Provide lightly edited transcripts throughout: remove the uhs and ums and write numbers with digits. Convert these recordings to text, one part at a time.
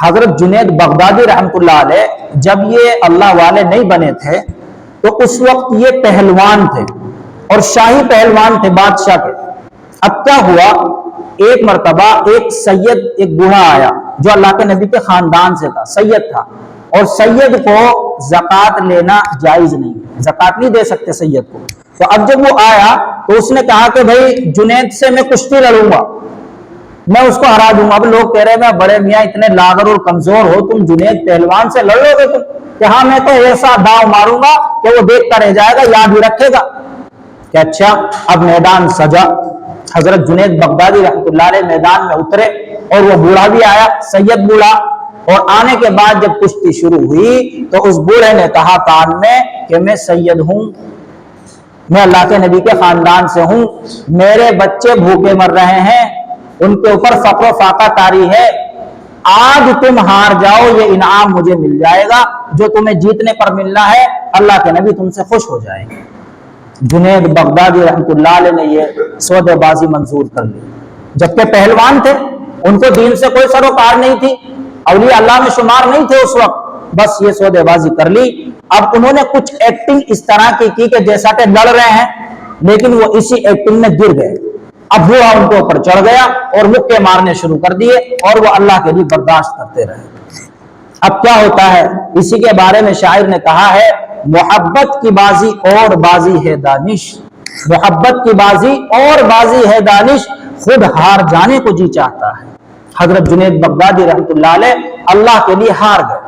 حضرت جنید بغدادی رحمۃ اللہ علیہ جب یہ اللہ والے نہیں بنے تھے تو اس وقت یہ پہلوان تھے اور شاہی پہلوان تھے بادشاہ کے۔ اب کیا ہوا، ایک مرتبہ ایک سید، ایک بوڑھا آیا جو اللہ کے نبی کے خاندان سے تھا، سید تھا، اور سید کو زکوٰۃ لینا جائز نہیں، زکوٰۃ نہیں دے سکتے سید کو۔ تو اب جب وہ آیا تو اس نے کہا کہ بھائی جنید سے میں کشتی لڑوں گا، میں اس کو ہرا دوں گا۔ اب لوگ کہہ رہے ہیں بڑے میاں اتنے لاغر اور کمزور ہو، تم جنید پہلوان سے لڑ لو گے تم؟ کہ ہاں میں تو ایسا داؤ ماروں گا کہ وہ دیکھتا رہ جائے گا، یاد ہی رکھے گا کہ اچھا۔ اب میدان سجا، حضرت جنید بغدادی رحمۃ اللہ علیہ میدان میں اترے اور وہ بوڑھا بھی آیا، سید بوڑھا، اور آنے کے بعد جب کشتی شروع ہوئی تو اس بوڑھے نے کہا کان میں کہ میں سید ہوں، میں اللہ کے نبی کے خاندان سے ہوں، میرے بچے بھوکے مر رہے ہیں، ان کے اوپر فقر و فاقہ طاری ہے، آج تم ہار جاؤ یہ انعام مجھے مل جائے گا جو تمہیں جیتنے پر ملنا ہے، اللہ کے نبی تم سے خوش ہو جائیں گے۔ جنید بغدادی رحمۃ اللہ علیہ نے یہ سودے بازی منظور کر لی، جبکہ پہلوان تھے، ان کو دین سے کوئی سروکار نہیں تھی، اولیاء اللہ میں شمار نہیں تھے اس وقت، بس یہ سودے بازی کر لی۔ اب انہوں نے کچھ ایکٹنگ اس طرح کی کہ جیسا کہ لڑ رہے ہیں، لیکن وہ اسی ایکٹنگ میں گر گئے۔ اب بوڑھا ان کے اوپر چڑھ گیا اور مکے مارنے شروع کر دیے، اور وہ اللہ کے لیے برداشت کرتے رہے۔ اب کیا ہوتا ہے، اسی کے بارے میں شاعر نے کہا ہے، محبت کی بازی اور بازی ہے دانش، محبت کی بازی اور بازی ہے دانش، خود ہار جانے کو جی چاہتا ہے۔ حضرت جنید بغدادی رحمۃ اللہ علیہ اللہ کے لیے ہار گئے۔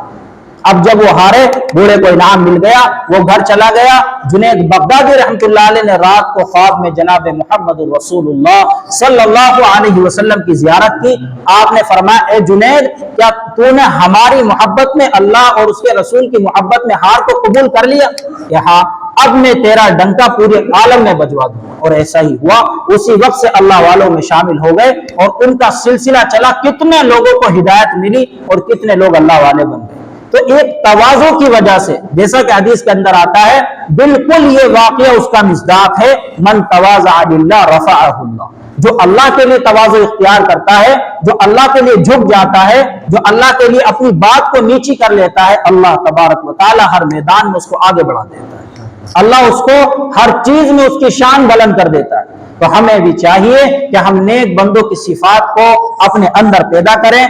اب جب وہ ہارے، بوڑھے کو انعام مل گیا، وہ گھر چلا گیا۔ جنید بغدادی رحمۃ اللہ علیہ نے رات کو خواب میں جناب محمد رسول اللہ صلی اللہ علیہ وسلم کی زیارت کی۔ آپ نے فرمایا، اے جنید، کیا تو نے ہماری محبت میں، اللہ اور اس کے رسول کی محبت میں ہار کو قبول کر لیا؟ کہ ہاں، اب میں تیرا ڈنکا پورے عالم میں بجوا دوں گا۔ اور ایسا ہی ہوا، اسی وقت سے اللہ والوں میں شامل ہو گئے اور ان کا سلسلہ چلا، کتنے لوگوں کو ہدایت ملی اور کتنے لوگ اللہ والے بن گئے۔ تو ایک تواضع کی وجہ سے، جیسا کہ حدیث کے اندر آتا ہے، بالکل یہ واقعہ اس کا مصداق ہے، من تواضع للہ رفعہ اللہ، جو اللہ کے لیے تواضع اختیار کرتا ہے، جو اللہ کے لیے جھک جاتا ہے، جو اللہ کے لیے اپنی بات کو نیچی کر لیتا ہے، اللہ تبارک و تعالی ہر میدان میں اس کو آگے بڑھا دیتا ہے، اللہ اس کو ہر چیز میں اس کی شان بلند کر دیتا ہے۔ تو ہمیں بھی چاہیے کہ ہم نیک بندوں کی صفات کو اپنے اندر پیدا کریں۔